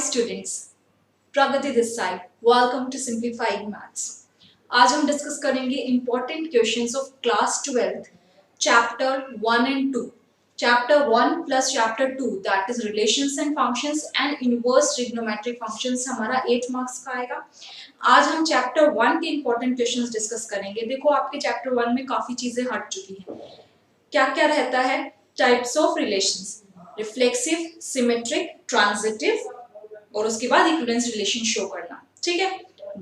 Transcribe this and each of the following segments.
students, Pragati this side, welcome to simplified maths. आज हम discuss करेंगे important questions of class 12th chapter 1 and 2। Chapter 1 plus chapter 2 that is relations and functions and inverse trigonometric functions हमारा 8 marks का आएगा। आज हम chapter 1 के important questions discuss करेंगे। देखो आपके चैप्टर 1 में काफी चीजें हट चुकी हैं। क्या क्या रहता है? Types of relations, reflexive, symmetric, transitive और उसके बाद इक्विवेलेंस रिलेशन शो करना। ठीक है,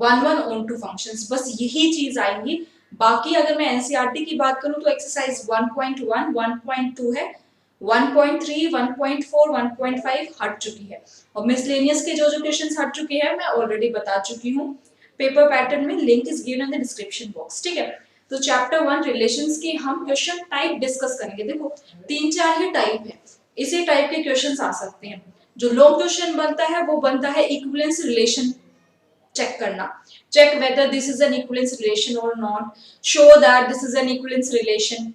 1 ऑन टू फंक्शंस, बस यही चीज आएंगी। बाकी अगर मैं एनसीईआरटी की बात करूं तो एक्सरसाइज 1.1, 1.2 है, 1.3, 1.4, 1.5 हट चुकी है और मिसलेनियस के जो क्वेश्चंस हट चुके हैं मैं ऑलरेडी बता चुकी हूँ। पेपर पैटर्न में link is given in the description box. ठीक है, तो चैप्टर 1 रिलेशंस के हम क्वेश्चन टाइप डिस्कस करेंगे। देखो 3-4 ही टाइप है, इसी टाइप के क्वेश्चंस आ सकते हैं। जो लॉन्ग क्वेश्चन बनता है वो बनता है इक्विवेलेंस रिलेशन चेक करना, check whether this is an equivalence relation और not, show that this is an equivalence relation.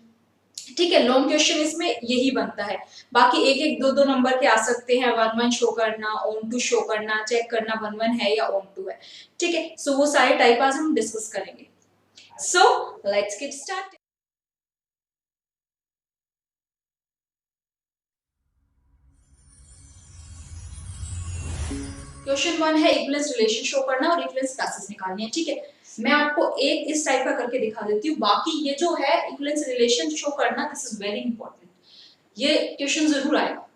ठीक है, लॉन्ग क्वेश्चन इसमें यही बनता है। बाकी एक एक दो दो नंबर के आ सकते हैं, 1 शो करना, ऑन टू शो करना, चेक करना 1 है या ऑन टू है। ठीक है, सो वो सारे टाइप आज हम डिस्कस करेंगे। So let's get start. Question 1 है इक्विवेलेंस रिलेशन शो करना और इक्विवेलेंस क्लासेस निकालनी है। ठीक है, मैं आपको एक इस टाइप का करके दिखा देती हूँ। बाकी ये जो है इक्विवेलेंस रिलेशन शो करना, दिस इज वेरी इंपॉर्टेंट, ये क्वेश्चन जरूर आएगा।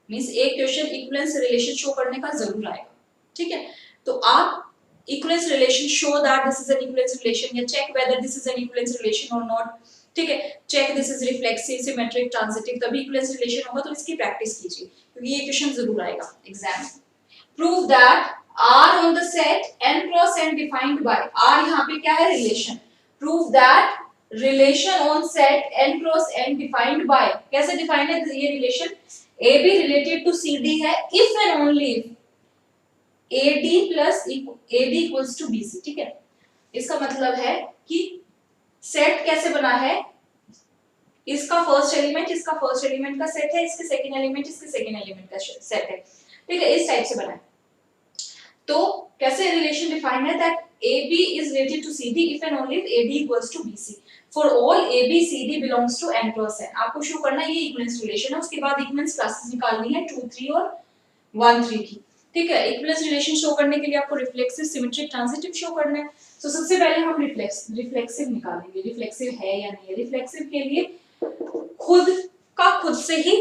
मींस एक क्वेश्चन इक्विवेलेंस रिलेशन शो करने का जरूर आएगा। ठीक है, तो आप equivalence relation show that this is an equivalence relation या check whether this is an equivalence relation और नॉट। ठीक है, check this is reflexive, symmetric, transitive, तभी इक्विवेलेंस रिलेशन होगा। तो इसकी प्रैक्टिस कीजिए क्योंकि ये क्वेश्चन जरूर आएगा एग्जाम में। Prove that R on the set n cross n defined by R, यहाँ पे क्या है? Relation. Prove that relation on set n cross n defined by, कैसे डिफाइन है ये relation? AB related to CD है if and only if AD plus AD equals to BC। ठीक है, इसका मतलब है कि सेट कैसे बना है? इसका फर्स्ट एलिमेंट इसका फर्स्ट एलिमेंट का सेट है, इसके सेकंड एलिमेंट इसके सेकंड एलिमेंट का सेट है। ठीक है, इस टाइप से बना है। तो कैसे रिलेशन डिफाइन है? That AB is related to CD if and only if AD equals to BC for all AB CD belongs to n cross n। आपको शो करना ये इक्विवेलेंस रिलेशन है। उसके बाद इक्विवेलेंस क्लासेस निकालनी है 2, 3 और 1, 3 की। ठीक है, इक्विवेलेंस रिलेशन शो करने के लिए आपको रिफ्लेक्सिव, सिमेट्रिक, ट्रांजिटिव शो करना है। तो सबसे पहले हम रिफ्लेक्सिव निकालेंगे, रिफ्लेक्सिव है या नहीं है। रिफ्लेक्सिव के लिए खुद से ही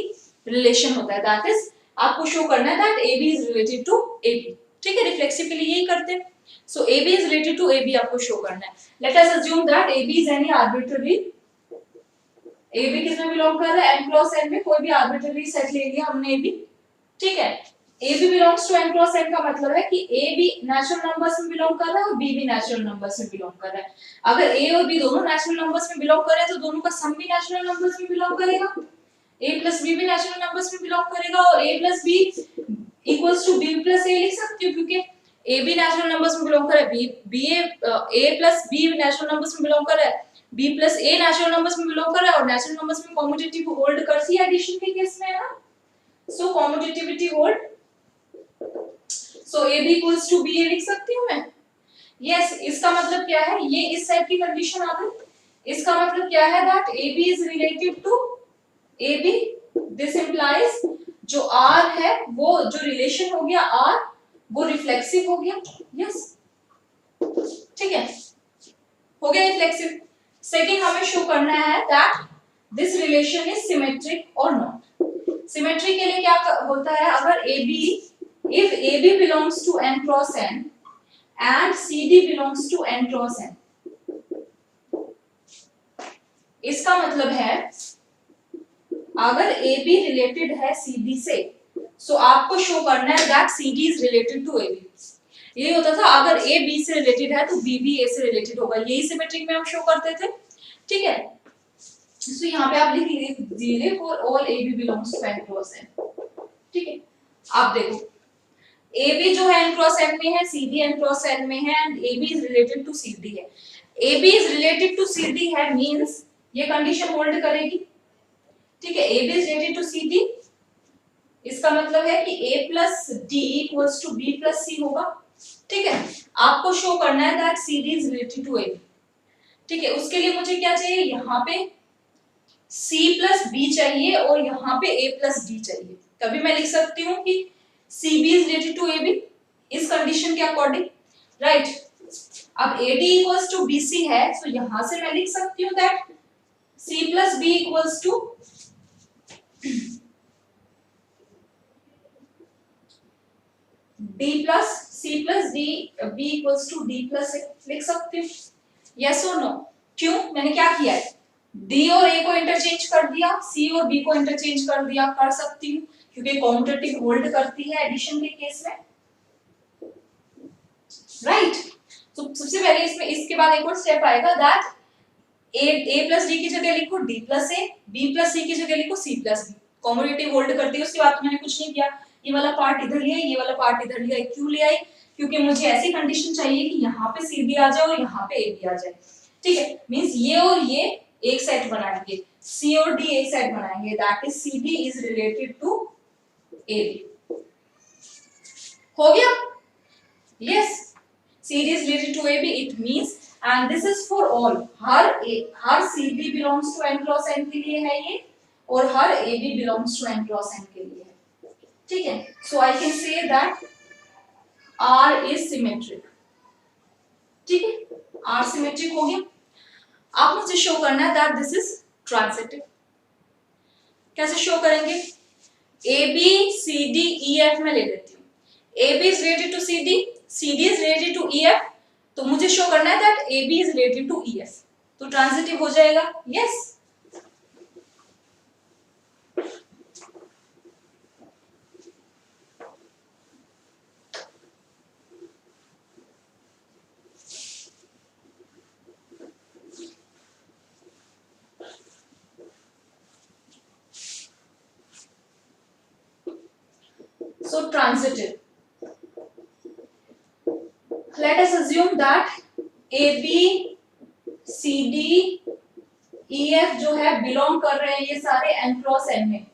रिलेशन होता है, दैट इज आपको शो करना है that AB is related to AB। ठीक है, रिफ्लेक्सिव के लिए यही करते हैं। सो AB is related to AB आपको शो करना है। Let us assume that AB is any arbitrary, AB किसमें बिलोंग कर रहा है? n क्रॉस n में कोई भी आर्बिट्ररी सेट ले लिया हमने AB। ठीक है, AB belongs to n cross n का मतलब है कि A भी नेचुरल नंबर्स में बिलोंग कर रहा है और B भी नेचुरल नंबर्स में बिलोंग कर रहा है। अगर A और B दोनों नेचुरल नंबर्स में बिलोंग कर रहे हैं तो दोनों का सम भी नेचुरल नंबर्स में बिलोंग करेगा। A प्लस B भी नेचुरल नंबर्स में बिलोंग करेगा और A plus B equals to B plus A लिख सकती हूँ क्योंकि A भी नेचुरल नंबर्स में बिलोंग कर रहा है, A plus B natural numbers में बिलोंग कर रहा है, B plus A natural numbers में बिलोंग कर रहा है और नेचुरल नंबर्स में कॉम्यूटेटिव होल्ड करती है एडिशन के केस में, है ना। So commutativity hold, so AB equals to B लिख सकती हूँ मैं। यस, इसका मतलब क्या है? ये इस टाइप की कंडीशन आ गई। इसका मतलब क्या है? That AB is related to AB, this implies जो R है वो जो रिलेशन हो गया R वो रिफ्लेक्सिव हो गया। यस, ठीक है, हो गया रिफ्लेक्सिव। सेकंड हमें शो करना है that this relation is symmetric और नॉट। सिमेट्रिक के लिए क्या होता है? अगर AB, if AB belongs to n cross n and CD belongs to n cross n, इसका मतलब है अगर AB रिलेटेड है CD से, सो आपको शो करना है that CD is related to AB। यही होता था, अगर A B से रिलेटेड है तो B भी A से रिलेटेड होगा। यही सिमेट्रिक में हम शो करते थे। ठीक है, सो यहाँ पे आप लिख दीजिए for all AB belongs to n cross n। ठीक है, आप देखो AB जो है n क्रॉस n में है, CD n क्रॉस n में है and AB is related to CD है। AB is related to CD है मींस ये कंडीशन होल्ड करेगी। ठीक है, AB is related to CD इसका मतलब है कि a plus D equals to b plus C होगा। ठीक है, आपको शो करना है that C D is related to A. ठीक है, उसके लिए मुझे क्या चाहिए, यहाँ पे c प्लस बी चाहिए और यहाँ पे a प्लस डी चाहिए। तभी मैं लिख सकती हूँ कि C B is related to A B इस कंडीशन के अकॉर्डिंग, राइट। अब AD इक्वल्स टू BC है, तो यहां से मैं लिख सकती हूँ that C plus B equals to D plus C plus D B equals to D plus A लिख सकती हूँ। यस और नो? क्यों? मैंने क्या किया है, D और A को इंटरचेंज कर दिया, C और B को इंटरचेंज कर दिया, कर सकती हूँ क्योंकि कॉम्यूटेटिव होल्ड करती है एडिशन के केस में, राइट। तो सबसे पहले इसमें इसके बाद एक और स्टेप आएगा दैट a प्लस डी की जगह लिखो d प्लस ए, b प्लस सी की जगह लिखो c plus b। Commutative hold करती है, उसके बाद मैंने कुछ नहीं किया, ये वाला पार्ट इधर लिया, ये वाला पार्ट इधर लिया। क्यों ले आई? क्योंकि मुझे ऐसी कंडीशन चाहिए कि यहाँ पे c भी आ जाए और यहाँ पे a भी आ जाए। ठीक है, मींस ये और ये एक सेट बनाएंगे, c और d एक सेट बनाएंगे, that is cd is related to ab। हो गया? Yes, cd is related to ab, it means and this is for all, her cd belongs to n cross n के लिए है ये, और हर ab belongs to n cross n के लिए है। ठीक है, so I can say that r is symmetric। ठीक है, r symmetric हो गया। आप मुझे शो करना है that this is transitive। कैसे शो करेंगे? ab cd ef में ले लेती हूँ, ab is related to cd, cd is related to ef, तो मुझे शो करना है that ab is related to ef, तो ट्रांजिटिव हो जाएगा। Yes, so transitive, let us assume that ab cd ef जो है बिलोंग कर रहे हैं ये सारे n क्रॉस n में।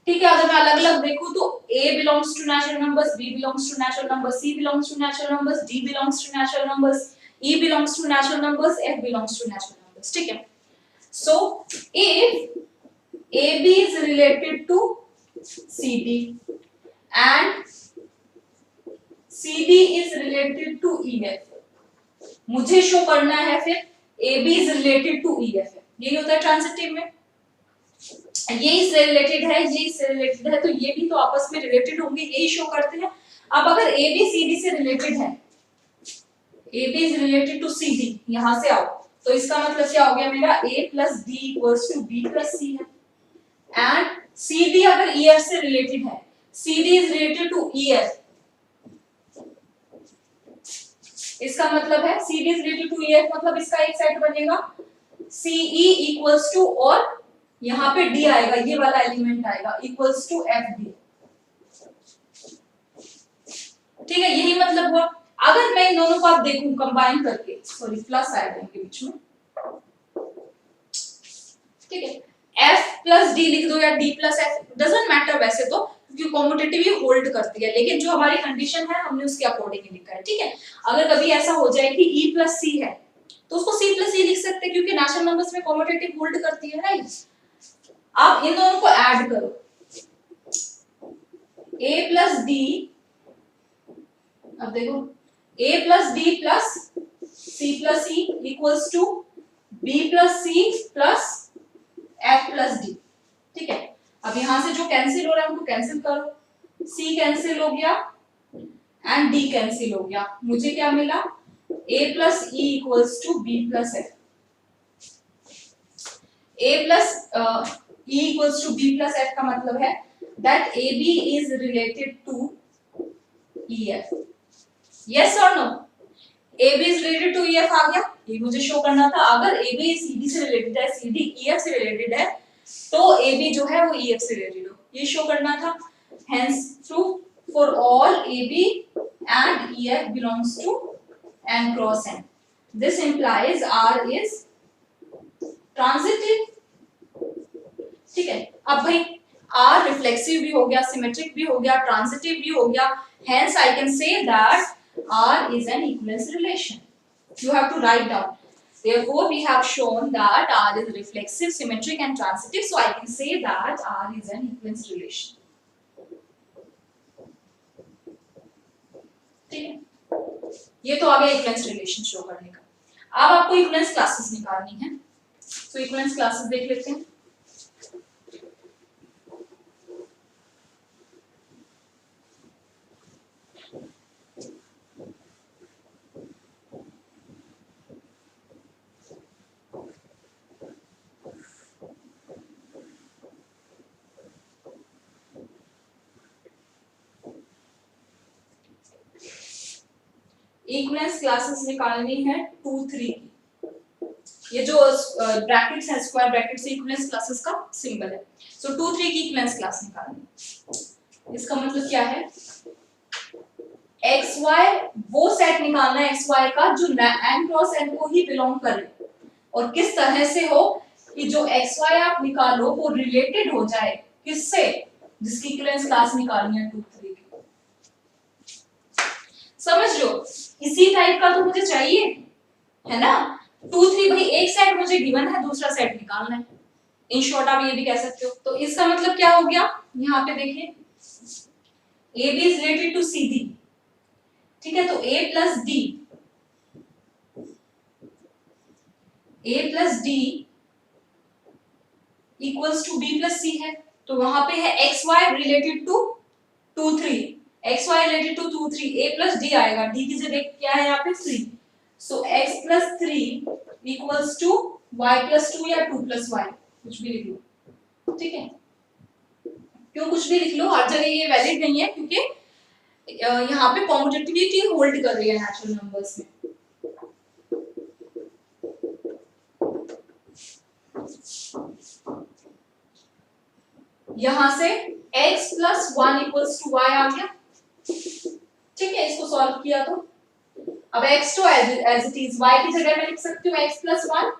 ठीक है, अगर मैं अलग अलग देखूं तो a belongs to natural numbers, b belongs to natural numbers, c belongs to natural numbers, d belongs to natural numbers, e belongs to natural numbers, f belongs to natural numbers। ठीक है, so if ab is related to cd and cd is related to ef, मुझे show करना है फिर ab is related to ef, यही होता है transitive में। ये इससे रिलेटेड है, ये इससे रिलेटेड है, तो ये भी तो आपस में रिलेटेड होंगे, यही शो करते हैं। अब अगर ए बी सी डी से रिलेटेड है, A B is related to C D, यहां से आओ, तो इसका मतलब क्या हो गया मेरा, a plus D equals to b plus C है। एंड सी डी अगर ई एफ से रिलेटेड है, C D is related to E F, इसका मतलब है C D is related to E F, मतलब इसका एक सेट बनेगा सी ई इक्वल्स टू, और यहाँ पे d आएगा, ये वाला एलिमेंट आएगा, इक्वल्स टू एफ डी। ठीक है, यही मतलब हुआ। अगर मैं इन दोनों को आप देखूं कंबाइन करके, सॉरी प्लस आएगा इनके बीच में, ठीक है, f प्लस d लिख दो या d plus f, doesn't matter वैसे तो, क्योंकि कॉम्यूटेटिव ही होल्ड करती है, लेकिन जो हमारी कंडीशन है हमने उसके अकॉर्डिंग ही लिखा है। ठीक है, अगर कभी ऐसा हो जाए कि e प्लस c है तो उसको c प्लस e लिख सकते हैं, क्योंकि नेचुरल नंबर्स में कॉम्यूटेटिव होल्ड करती है, राइट। आप इन दोनों को ऐड करो, a प्लस d, अब देखो a plus d plus c plus e equals to b plus c plus f plus d। ठीक है, अब यहां से जो कैंसिल हो रहा है उनको कैंसिल करो, c कैंसिल हो गया एंड d कैंसिल हो गया, मुझे क्या मिला, a plus e equals to b plus f। a plus e equals to b plus f का मतलब है that ab is related to ef। yes or no? ab is related to ef आ गया, ये मुझे शो करना था। अगर ab cd से रिलेटेड है, cd ef से रिलेटेड है, तो ab जो है वो ef से रिलेटेड हो, ये शो करना था। hence true for all ab and ef belongs to n cross n, this implies r is transitive। ठीक है, अब भाई R रिफ्लेक्सिव भी हो गया, सिमेट्रिक भी हो गया, ट्रांजिटिव भी हो गया, hence I can say that R is an equivalence relation. You have to write down. Therefore, we have shown that R is reflexive, symmetric and transitive, so I can say that R is an equivalence relation. ठीक है, ये तो आ गया equivalence relation show करने का। अब आपको equivalence classes निकालनी है, तो इक्विवेलेंस क्लासेस देख लेते हैं। इक्विवेलेंस क्लासेस निकालनी है 2 3 की। ये जो ब्रैकेट्स है, स्क्वायर ब्रैकेट से इक्विवेलेंस क्लासेस का सिंबल है। सो 2 3 की इक्विवेलेंस क्लास निकालनी। इसका मतलब क्या है, एक्स वाई वो सेट निकालना है एक्स वाई का जो n क्रॉस n को ही बिलोंग करे, और किस तरह से हो कि जो एक्स वाई आप निकालो वो रिलेटेड हो जाए किससे, जिसकी इक्विवेलेंस क्लास निकालनी है 2 3 की। समझ लो, इसी टाइप का तो मुझे चाहिए, है ना। 2 3 भाई एक सेट मुझे गिवन है, दूसरा सेट निकालना है। इन शॉर्ट आप ये भी कह सकते हो। तो इसका मतलब क्या हो गया, यहाँ पे देखिए A B is related to C D, ठीक है। तो A plus D equals to B plus C है। तो वहां पे है X Y related to 2 3, X Y related to 2 3, A plus D आएगा, डी की जगह क्या है यहाँ पे 3। So X plus 3 equals to Y plus 2 या 2 प्लस वाई, कुछ भी लिख लो, ठीक है। क्यों कुछ भी लिख लो, हर जगह ये वैलिड नहीं है, क्योंकि यहाँ पे कॉम्यूटेटिविटी होल्ड कर रही है नेचुरल नंबर्स में। यहां से x plus 1 equals to y आ गया, ठीक है। इसको सॉल्व किया तो अब x तो एज इट इज, y की जगह मैं लिख सकती हूँ x प्लस 1।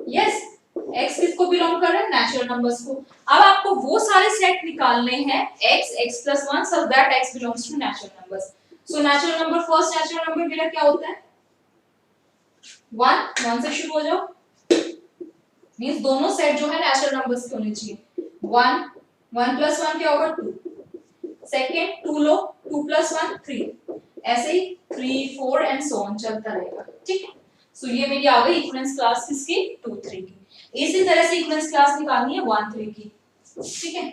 यस, x किसको बिलोंग कर रहा है, नेचुरल नंबर्स को। अब आपको वो सारे सेट निकालने हैं x, x plus 1 so that x belongs to natural numbers. So natural number, first natural number मेरा क्या होता है 1, 1 से शुरू हो जाओ, मींस दोनों सेट जो है नेचुरल नंबर्स के होने चाहिए। 1 1 प्लस 1 क्या होगा 2, सेकंड 2 लो, 2 प्लस 1 3, ऐसे ही 3 4 एंड सो ऑन चलता रहेगा, ठीक है। सो ये मेरी आ गई इक्विवेलेंस क्लास किसकी 2 3 की। इसी तरह से इक्विवेलेंस क्लास निकालनी है 1 3 की, ठीक है।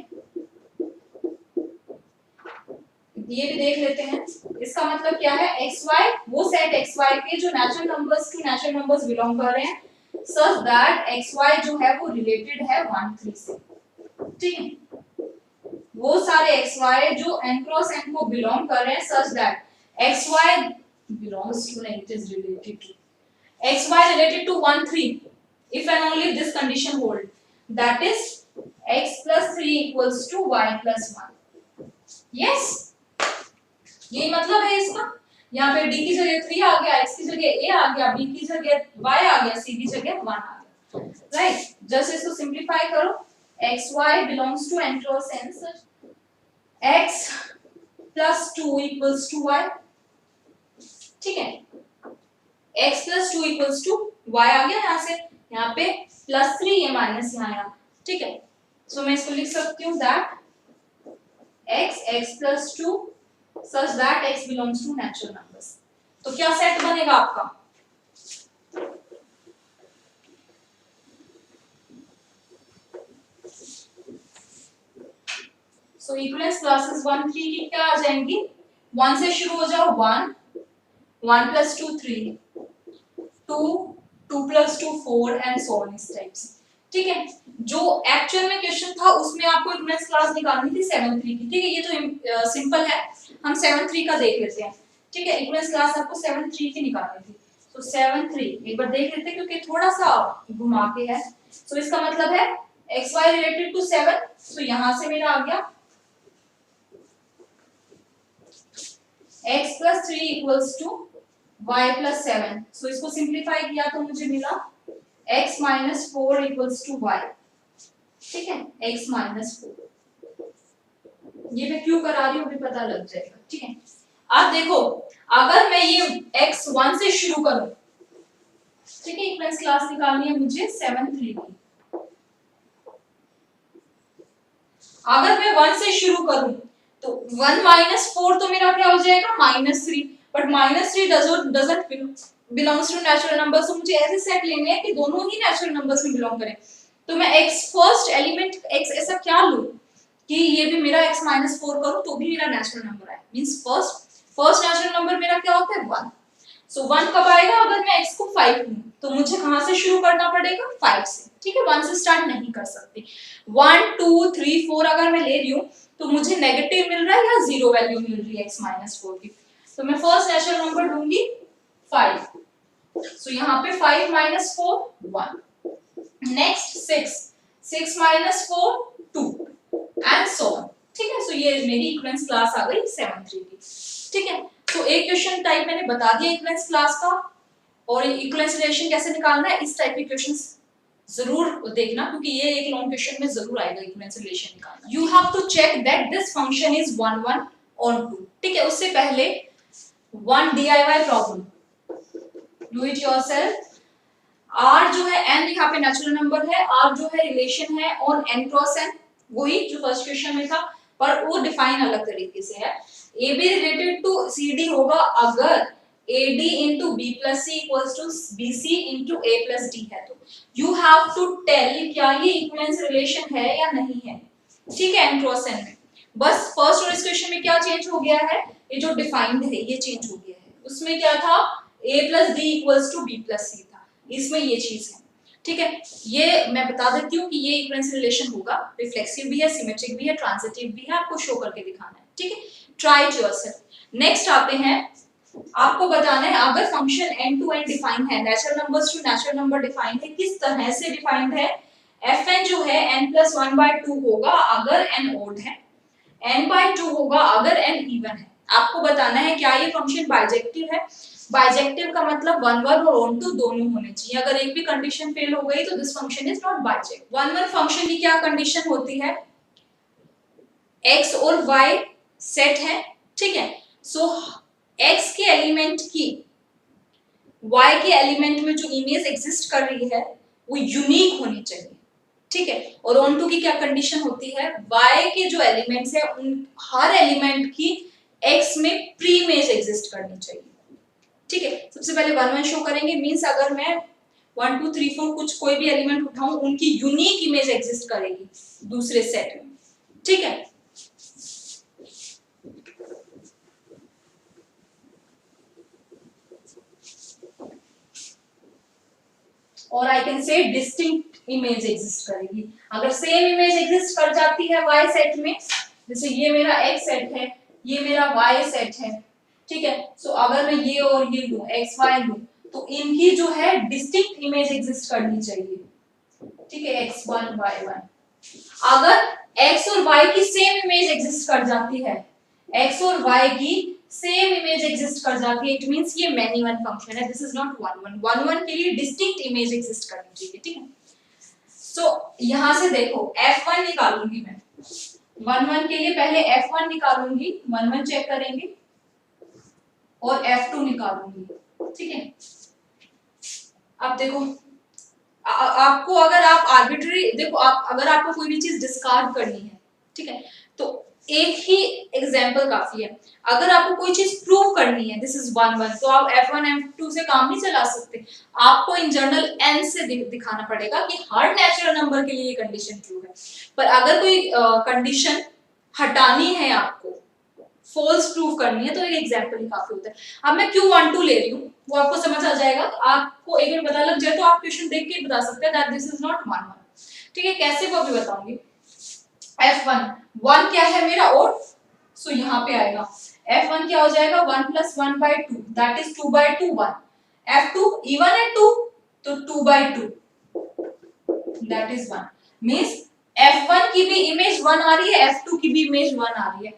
ये भी देख लेते हैं, इसका मतलब क्या है, xy वो सेट xy के जो natural numbers to natural numbers belong कर रहे हैं, such that xy जो है वो रिलेटेड है 1 3 से, ठीक है। वो सारे xy जो n क्रॉस n को बिलोंग कर रहे हैं, such that xy belongs to, नहीं, it is related to, xy related to 1 3 if and only if this condition hold, that is x plus 3 equals to y plus 1। yes, ये मतलब है इसका। यहाँ पे d की जगह 3 आ गया, x की जगह a आ गया, b की जगह y आ गया, c की जगह 1 आ गया, राइट। जस्ट इसको सिंपलीफाई करो, xy belongs to n cross n, x plus 2 equals to y, ठीक है। x plus 2 equals to y आ गया, यहाँ से यहाँ पे प्लस 3 ये माइनस यहाँ आया, ठीक है। सो मैं इसको लिख सकती हूँ that x plus 2 such that x belongs to natural numbers। तो क्या सेट बनेगा आपका, सो इक्विवेलेंस क्लासेस 1 3 की क्या आ जाएंगी, 1 से शुरू हो जाओ, 1 1 plus 2 3, 2 2 plus 2 4 and so on, इस टाइप से, ठीक है। जो एक्चुअल में क्वेश्चन था उसमें आपको इक्विवेलेंस क्लास निकालनी थी 7 3 की, ठीक है। ये तो सिंपल है, हम 7 3 का देख लेते हैं, ठीक है। इक्विवेलेंस क्लास आपको 7 3 की निकालनी थी, तो 7 3 एक बार देख लेते हैं, क्योंकि थोड़ा सा घुमा के है। सो इसका मतलब है xy रिलेटेड टू 7, सो यहां से मेरा आ गया x plus 3 equals to y plus 7। सो इसको सिंपलीफाई किया तो मुझे मिला x minus 4 equals to y, ठीक है, x minus 4। ये मैं क्यों करा रही हूँ अभी पता लग जाएगा, ठीक है। अब देखो अगर मैं ये x1 से शुरू करूं, ठीक है, इक्विवेलेंस क्लास निकालनी है मुझे 7 3 की। अगर मैं 1 से शुरू करूं तो 1 माइनस 4 तो मेरा क्या हो जाएगा -3, but -3 doesn't belongs to natural number, तो मुझे ऐसे सेट लेने हैं कि दोनों ही नेचुरल नंबर्स में बिलोंग करें। तो मैं x फर्स्ट एलिमेंट x ऐसा क्या लूं कि ये भी मेरा x -4 करूं तो भी मेरा नेचुरल नंबर आए, मींस फर्स्ट नेचुरल नंबर मेरा क्या होता है 1। सो 1 कब आएगा अगर मैं x को 5 लूं, तो मुझे कहां से शुरू करना पड़ेगा 5 से, ठीक है, 1 से स्टार्ट नहीं कर सकती। 1 2 3 4 अगर मैं ले रही हूं तो मुझे नेगेटिव मिल रहा है या जीरो वैल्यू मिल रही है x -4 की, तो मैं फर्स्ट नेचुरल नंबर लूंगी 5। सो यहाँ पे 5 -4 1, नेक्स्ट 6 -4 2 एंड सो ऑन, ठीक है। सो ये मेरी इक्विवेलेंस क्लास आ गई 7 3 की, ठीक है। तो एक क्वेश्चन टाइप मैंने बता दिया इक्विवेलेंस क्लास का, और इक्विवेलेंस रिलेशन कैसे निकालना है इस टाइप के क्वेश्चंस जरूर देखना, क्योंकि ये एक लॉन्ग क्वेश्चन में जरूर आएगा इक्विवेलेंस रिलेशन निकालना। You have to check that this function is 1 1 on 2, ठीक है। उससे पहले one DIY problem, do it yourself. r जो है n यहाँ पे नेचुरल नंबर है, r जो है रिलेशन है ऑन n क्रॉस n, वही जो फर्स्ट क्वेश्चन में था, पर वो डिफाइन अलग तरीके से है। ab रिलेटेड टू cd होगा अगर ad into b plus c equals to bc into a plus d है, तो you have to tell क्या ये इक्विवेलेंस रिलेशन है या नहीं है, ठीक है, n क्रॉस n में। बस फर्स्ट और इस क्वेश्चन में क्या चेंज हो गया है, ये जो डिफाइंड है ये चेंज हो गया है। उसमें क्या था a plus d equals to b plus c था, इसमें ये चीज है, ठीक है। ये मैं बता देती हूँ कि ये इक्विवेलेंस रिलेशन होगा, रिफ्लेक्सिव भी है, सिमेट्रिक भी है, ट्रांजिटिव भी है, आपको शो करके दिखाना है, ठीक है। Try it yourself. नेक्स्ट आते हैं, आपको बताना है अगर function n to n define है, natural numbers to natural number define है, किस तरह से डिफाइंड है। fn जो है n+1/2 होगा अगर n ओड है, n/2 होगा अगर n इवन है। आपको बताना है क्या ये फंक्शन बाइजेक्टिव है। बाइजेक्टिव का मतलब 1 1 और ऑन 2 दोनों होने चाहिए, अगर एक भी कंडीशन फेल हो गई तो this function is not bijective. 1 1 function की क्या कंडीशन होती है, x और y सेट है, ठीक है। सो x के एलिमेंट की y के एलिमेंट में जो इमेज एग्जिस्ट कर रही है वो यूनिक होनी चाहिए, ठीक है। और ऑन टू की क्या कंडीशन होती है, y के जो एलिमेंट्स है उन हर एलिमेंट की x में प्री इमेज एग्जिस्ट करनी चाहिए, ठीक है। सबसे पहले 1 1 शो करेंगे, मींस अगर मैं 1 2 3 4 कुछ कोई भी एलिमेंट उठाऊं उनकी यूनिक इमेज एग्जिस्ट करेगी दूसरे सेट में, ठीक है। और I can say distinct image exist करेगी। अगर सेम इमेज एग्जिस्ट कर जाती है y सेट में, जैसे ये मेरा x सेट है, ये मेरा y सेट है, ठीक है। सो अगर मैं ये और ये लूं x y लूं तो इनकी जो है डिस्टिंक्ट इमेज एग्जिस्ट करनी चाहिए, ठीक है, x1 y1। अगर x और y की सेम इमेज एग्जिस्ट कर जाती है, x और y की सेम इमेज एग्जिस्ट कर जाती है, इट मींस ये मैनी वन फंक्शन है, दिस इज नॉट 1 1। 1 1 के लिए डिस्टिंक्ट इमेज एग्जिस्ट करनी चाहिए, ठीक है। सो यहां से देखो f1 निकालूंगी मैं, 1 1 के लिए पहले f1 निकालूंगी, 1 1 चेक करेंगे, और f2 निकालूंगी, ठीक है। अब देखो आपको अगर आप आर्बिट्ररी देखो, आप अगर आपको कोई भी चीज डिस्कार्ड करनी है, ठीक है, तो एक ही एग्जांपल काफी है। अगर आपको कोई चीज प्रूव करनी है, दिस इज 1 1, तो आप f1 f2 से काम नहीं चला सकते, आपको इन जनरल n से दिखाना पड़ेगा कि हर नेचुरल नंबर के लिए ये कंडीशन ट्रू है। पर अगर कोई कंडीशन हटानी है, आपको फॉल्स प्रूव करनी है, तो एक एग्जांपल ही काफी होता है। अब मैं q12 ले रही हूँ, वो आपको समझ आ जाएगा, आपको एक बार पता लग जाए तो आप क्वेश्चन देख के बता सकते हैं दैट दिस इज नॉट 1 1, ठीक है। कैसे वो भी बताऊंगी। f1 1 क्या है मेरा ओड, सो यहाँ पे आएगा f1 क्या हो जाएगा 1 + 1/2 दैट इज 2/2 1। f2 इवन है 2 तो 2/2 दैट इज 1, मींस f1 की भी इमेज 1 आ रही है, f2 की भी इमेज 1 आ रही है।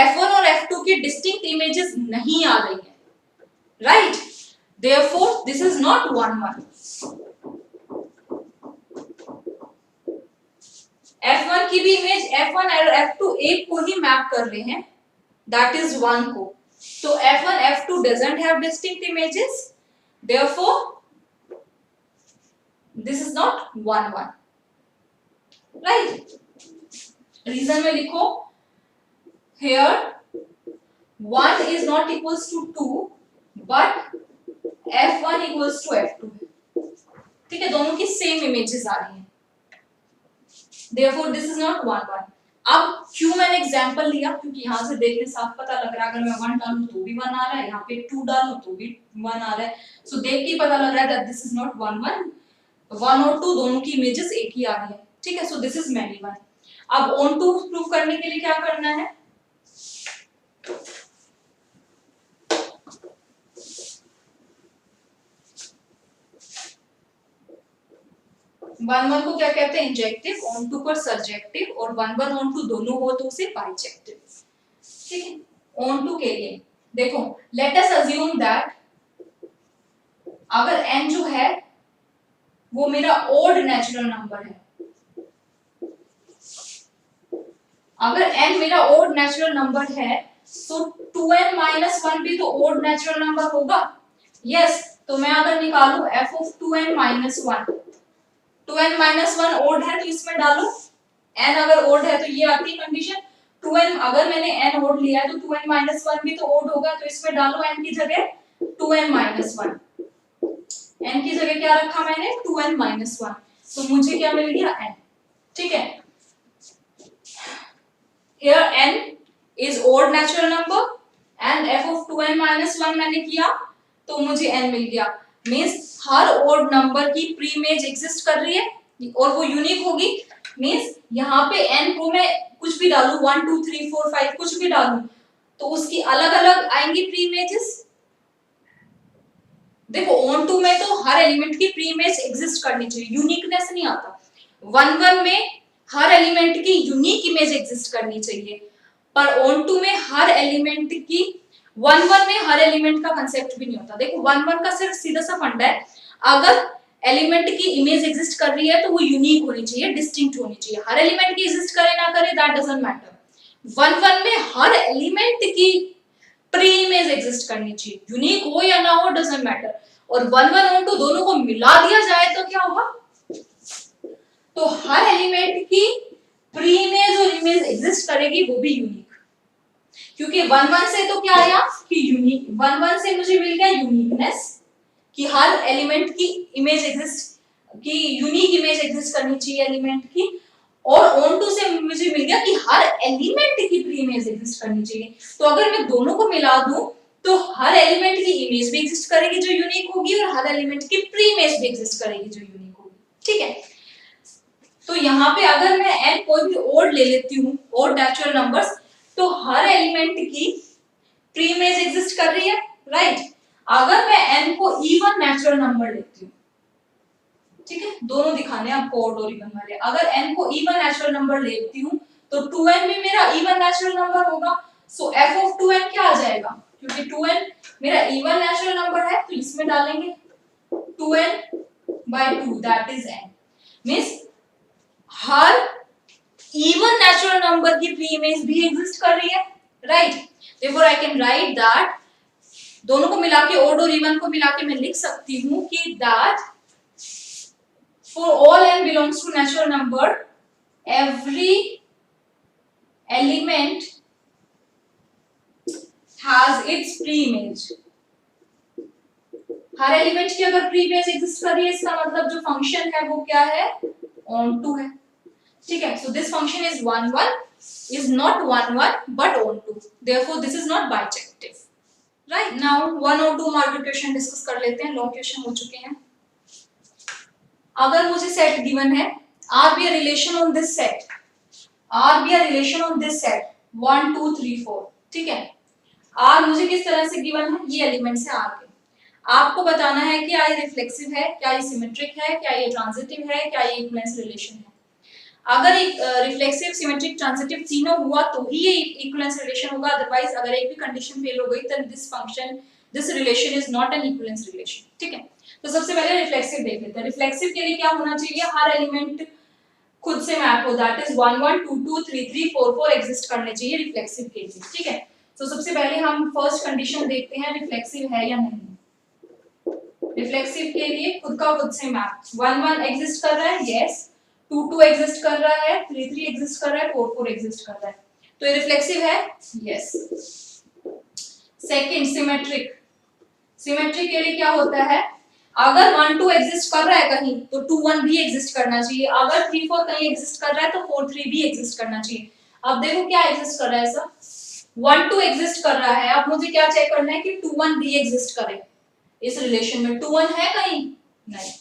f1 और f2 की डिस्टिंक्ट इमेजेस नहीं आ रही है, right, therefore this is not 1 1। F1 की भी इमेज F1 और F2 एक को ही मैप कर रहे हैं, that is 1 को, तो F1 F2 doesn't have distinct images, therefore this is not 1 1, right? Reason में लिखो, here 1 is not equals to 2 but F1 equals to F2, ठीक है, दोनों की सेम इमेजेस आ रही हैं, therefore this is not 1 1. अब क्यों मैंने एग्जांपल लिया, क्योंकि यहाँ से देखने साफ पता लग रहा है, अगर मैं 1 डालूं तो भी 1 आ रहा है, यहाँ पे 2 डालूं तो भी 1 आ रहा है, सो देख के पता लग रहा है दैट दिस इज नॉट 1 1, 1 और 2 दोनों की इमेजेस एक ही आ रही है, ठीक है, सो दिस इज मैनी 1. अब ऑन टू प्रूव करने के लिए क्या करना है, 1 1 को क्या कहते हैं, इंजेक्टिव, ऑन टू पर सर्जेक्टिव, और 1 1 ऑन टू दोनों हो तो उसे बाइजेक्टिव, ठीक है. ऑन टू के लिए देखो, लेट अस अज्यूम दैट अगर n जो है वो मेरा ओड नेचुरल नंबर है, अगर n मेरा ओड नेचुरल नंबर है तो 2n - 1 भी तो ओड नेचुरल नंबर होगा, यस. तो मैं अगर निकालूं f of 2n - 1, 2n - 1 odd है तो इसमें डालो, n अगर ओड है तो ये आपकी कंडीशन, 2n अगर मैंने n ओड लिया है तो 2n - 1 भी तो ओड होगा, तो इसमें डालो n की जगह 2n - 1, n की जगह क्या रखा मैंने, 2n - 1, तो मुझे क्या मिल गया, n, ठीक है. Here n is odd natural number and f of 2n - 1 मैंने किया तो मुझे n मिल गया, मींस हर odd नंबर की प्री इमेज एग्जिस्ट कर रही है और वो यूनिक होगी, मींस यहाँ पे n को मैं कुछ भी डालूं, 1 2 3 4 5 कुछ भी डालूं तो उसकी अलग-अलग आएंगी प्री इमेजेस. देखो ऑन टू में तो हर एलिमेंट की प्री इमेज एग्जिस्ट करनी चाहिए, यूनिकनेस नहीं आता. 1 1 में हर एलिमेंट की यूनिक इमेज एग्जिस्ट करनी चाहिए, पर ऑन टू में हर एलिमेंट की 1 1 में हर एलिमेंट का कांसेप्ट भी नहीं होता. देखो 1 1 का सिर्फ सीधा सा फंडा है, अगर एलिमेंट की इमेज एग्जिस्ट कर रही है तो वो यूनिक होनी चाहिए, डिस्टिंक्ट होनी चाहिए. हर एलिमेंट की एग्जिस्ट करे ना करे दैट डजंट मैटर. 1 1 में हर एलिमेंट की प्री इमेज एग्जिस्ट करनी चाहिए, यूनिक हो या ना हो डजंट मैटर. और 1 1 और 2 दोनों को मिला दिया जाए तो क्या होगा, तो हर एलिमेंट की प्री इमेज और इमेज एग्जिस्ट करेगी, वो भी यूनिक, क्योंकि 1 1 से तो क्या आया कि यूनिक, 1 1 से मुझे मिल गया यूनिकनेस कि हर एलिमेंट की इमेज एग्जिस्ट, की यूनिक इमेज एग्जिस्ट करनी चाहिए एलिमेंट की, और ऑन टू से मुझे मिल गया कि हर एलिमेंट की प्री इमेज एग्जिस्ट करनी चाहिए. तो अगर मैं दोनों को मिला दूं तो हर एलिमेंट की इमेज भी एग्जिस्ट करेगी जो यूनिक होगी और हर एलिमेंट की प्री इमेज भी एग्जिस्ट करेगी जो यूनिक होगी, ठीक है. तो यहाँ पे अगर मैं n कोई भी ओड ले लेती हूँ, ओड नेचुरल नंबर्स, तो हर एलिमेंट की प्री इमेज एग्जिस्ट कर रही है, राइट. अगर मैं n को इवन नेचुरल नंबर लेती हूँ, ठीक है, दोनों दिखाने हैं आपको ओड और इवन वाले. अगर n को इवन नेचुरल नंबर लेती हूँ तो 2n भी मेरा इवन नेचुरल नंबर होगा, सो f of 2n क्या आ जाएगा, क्योंकि 2n मेरा इवन नेचुरल नंबर है तो इसमें डालेंगे 2n/2 that is n, means her even natural number की प्री इमेज भी एग्जिस्ट कर रही है, right. Therefore I can write that, दोनों को मिला के ओड और इवन को मिला के मैं लिख सकती हूँ कि that for all n belongs to natural number every element has its pre image. हर एलिमेंट की अगर प्री इमेज एग्जिस्ट कर रही है इसका मतलब जो फंक्शन है वो क्या है, ऑन टू है, ठीक है. So this function is 1 1 is not 1 1 but on 2, therefore this is not bijective, right. now 1 और 2 मार्क क्वेश्चन डिस्कस कर लेते हैं, लॉन्ग क्वेश्चन हो चुके हैं. अगर मुझे सेट गिवन है r be a relation on this set, r be a relation on this set 1 2 3 4, ठीक है. r मुझे किस तरह से गिवन है, ये एलिमेंट्स है r के, आपको बताना है कि क्या ये रिफ्लेक्सिव है, क्या ये सिमेट्रिक है, क्या ये ट्रांजिटिव है, क्या ये इक्विवेलेंस रिलेशन है. अगर एक रिफ्लेक्सिव सिमेट्रिक ट्रांजिटिव तीनों हुआ तो ही ये इक्विवेलेंस रिलेशन होगा, अदरवाइज अगर एक भी कंडीशन फेल हो गई तो this function, this relation is not an equivalence relation, ठीक है. तो सबसे पहले रिफ्लेक्सिव देख लेते हैं. रिफ्लेक्सिव के लिए क्या होना चाहिए, हर एलिमेंट खुद से मैप हो, दैट इज 1 1 2 2 3 3 4 4 एग्जिस्ट करने चाहिए रिफ्लेक्सिव के लिए, ठीक है। तो सबसे पहले हम फर्स्ट कंडीशन देखते हैं रिफ्लेक्सिव है या नहीं। रिफ्लेक्सिव के लिए खुद का खुद से मैप 1 1 एग्जिस्ट कर रहा है, यस। 2 2 एग्जिस्ट कर रहा है, 3 3 एग्जिस्ट कर रहा है, 4 4 एग्जिस्ट कर रहा है, तो ये रिफ्लेक्सिव है, यस। सेकंड सिमेट्रिक, सिमेट्रिक के लिए क्या होता है, अगर 1 2 एग्जिस्ट कर रहा है कहीं तो 2 1 भी एग्जिस्ट करना चाहिए, अगर 3 4 कहीं एग्जिस्ट कर रहा है तो 4 3 भी एग्जिस्ट करना चाहिए। अब देखो क्या एग्जिस्ट कर रहा है, ऐसा 1 2 एग्जिस्ट कर रहा है, अब मुझे क्या चेक करना है कि 2 1 भी एग्जिस्ट करे इस रिलेशन में। 2 1 है कहीं, नहीं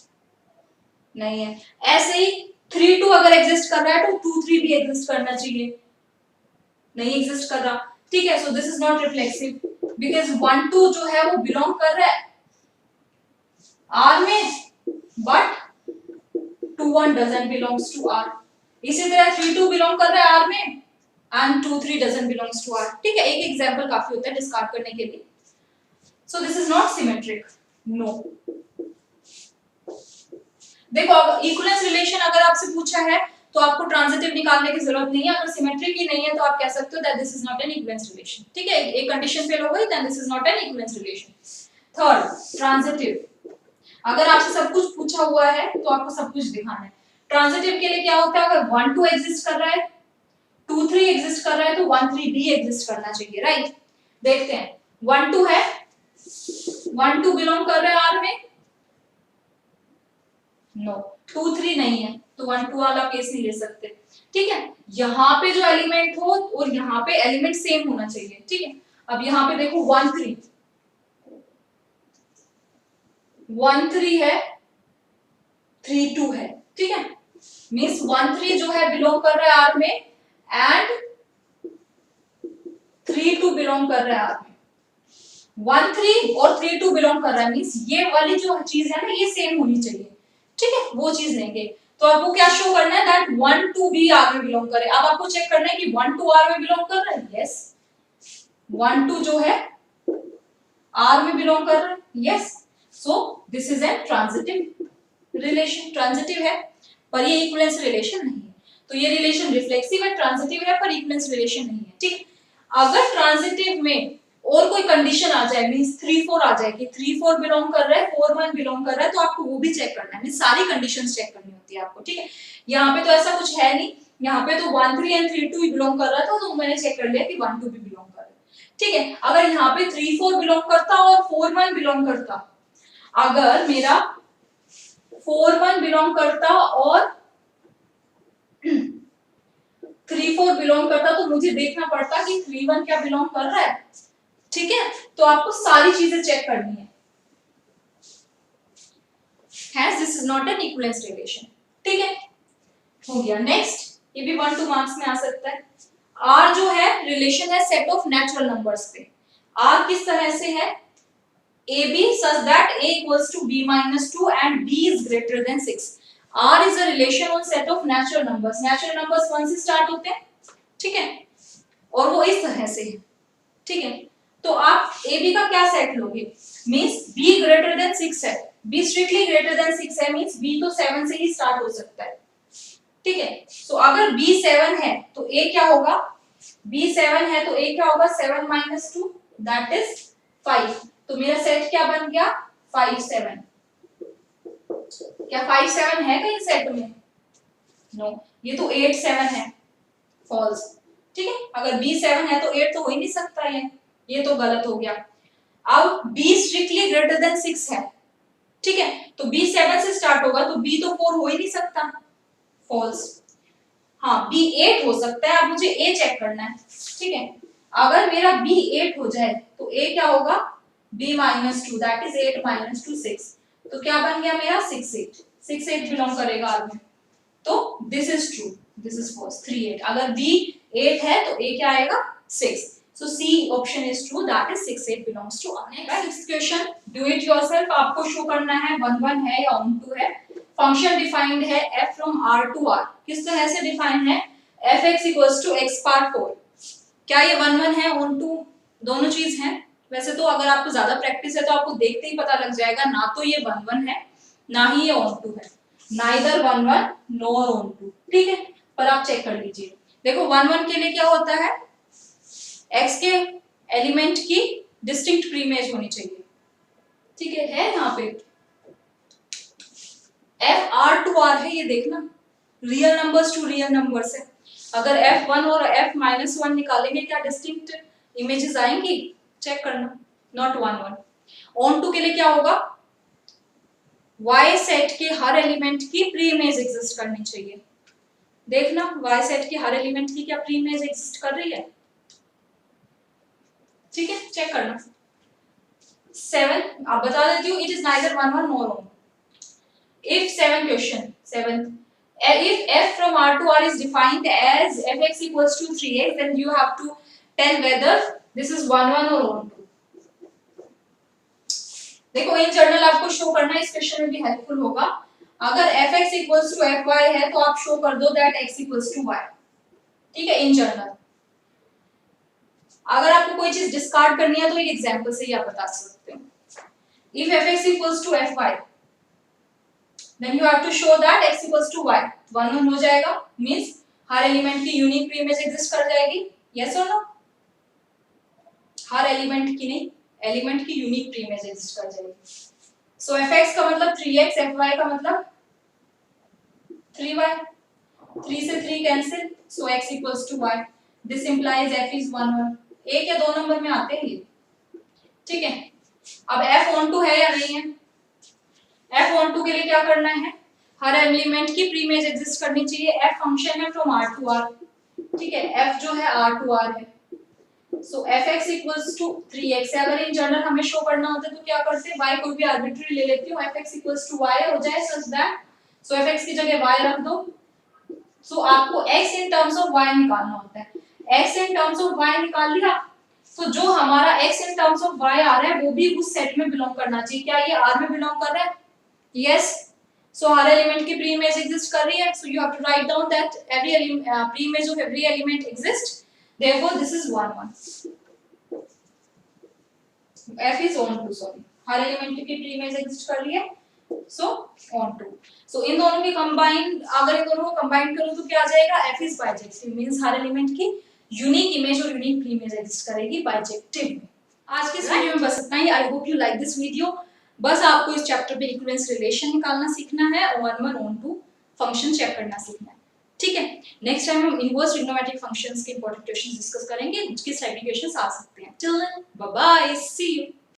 नहीं है। ऐसे ही 3 2 अगर एग्जिस्ट कर रहा है तो 2 3 भी एग्जिस्ट करना चाहिए, नहीं एग्जिस्ट कर रहा, ठीक है। So this is not reflexive because 1 2 जो है वो बिलोंग कर रहा है R में, but 2 1 doesn't belongs to R। इसी तरह 3 2 बिलोंग कर रहा है R में and 2 3 doesn't belongs to R, ठीक है। एक एग्जांपल काफी होता है डिस्कार्ड करने के लिए। So this is not symmetric, no। देखो इक्विवेलेंस रिलेशन अगर आपसे पूछा है तो आपको ट्रांजिटिव निकालने की जरूरत नहीं है, अगर सिमेट्रिक ही नहीं है तो आप कह सकते हो that this is not an equivalence relation, ठीक है। एक कंडीशन फेल हो गई then this is not an equivalence relation. Third transitive, अगर आपसे सब कुछ पूछा हुआ है तो आपको सब कुछ दिखाना है। ट्रांजिटिव के लिए क्या होता है, अगर 1 2 एग्जिस्ट कर रहा है, 2 3 एग्जिस्ट कर रहा है तो 1 3 भी एग्जिस्ट करना चाहिए, राइट। देखते हैं 1 2 है, 1 2 बिलोंग कर रहा है R में, नो। 2 3 नहीं है तो 1 2 वाला केस नहीं ले सकते, ठीक है। यहाँ पे जो एलिमेंट हो और यहाँ पे एलिमेंट सेम होना चाहिए, ठीक है। अब यहाँ पे देखो 1 3 1 3 है, 3 2 है, ठीक है। मींस 1 3 जो है बिलोंग कर रहा है R में एंड 3 2 बिलोंग कर रहा है R में। 1 3 और 3 2 बिलोंग कर रहा है मींस ये वाली जो चीज है ना ये सेम होनी चाहिए, ठीक है। वो चीज लेंगे तो आपको क्या शो करना है दैट 1 2 भी R में बिलोंग करे। अब आपको चेक करना है कि 1 2 R में बिलोंग कर रहा है, यस। 1 2 जो है R में बिलोंग कर रहा है, yes. So this is N transitive relation, transitive है पर ये इक्विवेलेंस रिलेशन नहीं है। तो ये रिलेशन रिफ्लेक्सिव है, ट्रांजिटिव है पर इक्विवेलेंस रिलेशन नहीं है, ठीक। अगर ट्रांजिटिव में और कोई कंडीशन आ जाए मींस 3 4 आ जाए कि 3 4 बिलोंग कर रहा है, 4 1 बिलोंग कर रहा है, तो आपको वो भी चेक करना है, मींस सारी कंडीशंस चेक करनी होती है आपको, ठीक है। यहाँ पे तो ऐसा कुछ है नहीं, यहाँ पे तो 1 3 एंड 3 2 ही बिलोंग कर रहा था तो मैंने चेक कर लिया कि 1 2 भी बिलोंग कर रहा है, ठीक है। अगर यहाँ पे 3 4 बिलोंग करता और 4 1 बिलोंग करता, अगर मेरा 4 1 बिलोंग करता और 3 4 बिलोंग करता तो मुझे देखना पड़ता कि 3 1 क्या बिलोंग कर रहा है, ठीक है। तो आपको सारी चीजें चेक करनी है, has this is not an equivalence relation, ठीक है। हो गया। नेक्स्ट, ये भी 1 2 मार्क्स में आ सकता है। R जो है रिलेशन है सेट ऑफ नेचुरल नंबर्स पे। R किस तरह से है, AB such that A equals to B minus 2 and B is greater than 6। R is a relation on set of natural numbers। natural numbers 1 से start होते हैं, ठीक है, और वो इस तरह से है, ठीक है। तो आप AB का क्या सेट लोगे, मींस B greater than 6 है, B strictly greater than 6 है, मींस B तो 7 से ही स्टार्ट हो सकता है, ठीक है। सो अगर B 7 है तो A क्या होगा, B 7 है तो A क्या होगा, 7 minus 2 that is 5। तो मेरा सेट क्या बन गया, 5 7। क्या 5 7 है कहीं सेट में, नो। ये तो 8 7 है, फॉल्स, ठीक है। अगर B 7 है तो 8 तो हो ही नहीं सकता, ये तो गलत हो गया। अब B स्ट्रिक्टली ग्रेटर देन 6 है, ठीक है, तो B 7 से स्टार्ट होगा तो B तो 4 हो ही नहीं सकता, फॉल्स। हाँ, B 8 हो सकता है, अब मुझे A चेक करना है, ठीक है। अगर मेरा B 8 हो जाए तो A क्या होगा, B minus 2 that is 8 minus 2 6। तो क्या बन गया मेरा 6 8, 6 8 बिलोंग करेगा R में, तो this is true, this is false, 3 8। अगर B 8 है तो A क्या आएगा, 6। so C option is true, that is 6 8 belongs to R। Next question, do it yourself। आपको शो करना है 1 1 है या on 2 है। फंक्शन डिफाइंड है f from R to R। किस तरह से डिफाइन है, fx equals to x power 4। क्या ये 1 1 है, on 2 दोनों चीज है। वैसे तो अगर आपको ज्यादा प्रैक्टिस है तो आपको देखते ही पता लग जाएगा, ना तो ये 1 1 है ना ही ये on 2 है, नाइदर 1 1 nor on 2, ठीक है, पर आप चेक कर लीजिए। देखो 1 1 के लिए क्या होता है, x के एलिमेंट की डिस्टिंक्ट प्रीइमेज होनी चाहिए। ठीक है यहाँ पे f r टू r है, ये देखना real numbers to real numbers है। अगर f1 और f-1 निकालेंगे क्या डिस्टिंक्ट इमेजेस आएंगी, चेक करना, नॉट 1 1। ऑन टू के लिए क्या होगा, y सेट के हर एलिमेंट की प्री इमेज एग्जिस्ट करनी चाहिए। देखना y सेट के हर एलिमेंट की क्या प्री इमेज एग्जिस्ट कर रही है। ठीक है, चेक करना। 7 आप बता देती हूँ, it is neither 1 1 nor on. If 7 question 7, if f from R to R is defined as fx equals to 3x, then you have to tell whether this is 1 1 or 1 2। देखो इन जनरल आपको show करना इस question में भी helpful होगा। अगर fx equals to fy है तो आप शो कर दो that x equals to y। ठीक है, इन जनरल। अगर आपको कोई चीज डिस्कार्ड करनी है तो एक एग्जांपल से ही आप बता सकते हो। If fx equals to fy, then you have to show that x equals to y। 1 1 हो जाएगा, मींस हर एलिमेंट की यूनिक प्री इमेज एग्जिस्ट कर जाएगी। यस और नो? हर एलिमेंट की नहीं, एलिमेंट की यूनिक प्री इमेज एग्जिस्ट कर जाएगी। सो fx का मतलब 3x, fy का मतलब 3y। 3 से 3 cancel, so x equals to y। This implies f is 1 1। एक या दो नंबर में आते हैं ये। ठीक है, अब f ऑन टू है या नहीं है। f ऑन टू के लिए क्या करना है, हर एलिमेंट की प्री इमेज एग्जिस्ट करनी चाहिए। f फंक्शन है फ्रॉम r टू r। ठीक है, f जो है r टू r है। सो fx इक्वल्स टू 3x है। अगर इन जनरल हमें शो करना होता है तो क्या करते हैं, y कोई भी आर्बिट्री ले लेती हूं, fx इक्वल्स टू y हो जाए सच दैट, सो fx की जगह y रख दो। सो आपको x in terms of y निकालना होता है। x in terms of y निकाल लिया, तो जो हमारा x in terms of y आ रहा है वो भी उस सेट में बिलोंग करना चाहिए। क्या ये r में बिलोंग कर रहा है? यस। सो हर एलिमेंट की प्री इमेज एग्जिस्ट कर रही है, so you have to write down that every pre image of every element exist, therefore this is 1 1। f is on to, sorry, her element की pre image exist कर रही है, सो on to। सो इन दोनों की combine, अगर इन दोनों को कंबाइन करूं तो क्या आ जाएगा, f is bijective, मींस हर एलिमेंट की यूनिक इमेज और यूनिक प्री इमेज एग्जिस्ट करेगी बाइजेक्टिव में। आज के इस वीडियो में बस इतना ही। I hope you like this video. बस आपको इस चैप्टर पे इक्विवेलेंस रिलेशन निकालना सीखना है और 1 1 on to फंक्शन चेक करना सीखना है। ठीक है, नेक्स्ट टाइम हम इनवर्स ट्रिग्नोमेट्रिक फंक्शंस के इंपॉर्टेंट क्वेश्चंस डिस्कस करेंगे, किस टाइप के क्वेश्चंस आ सकते हैं। Till then bye bye, see you.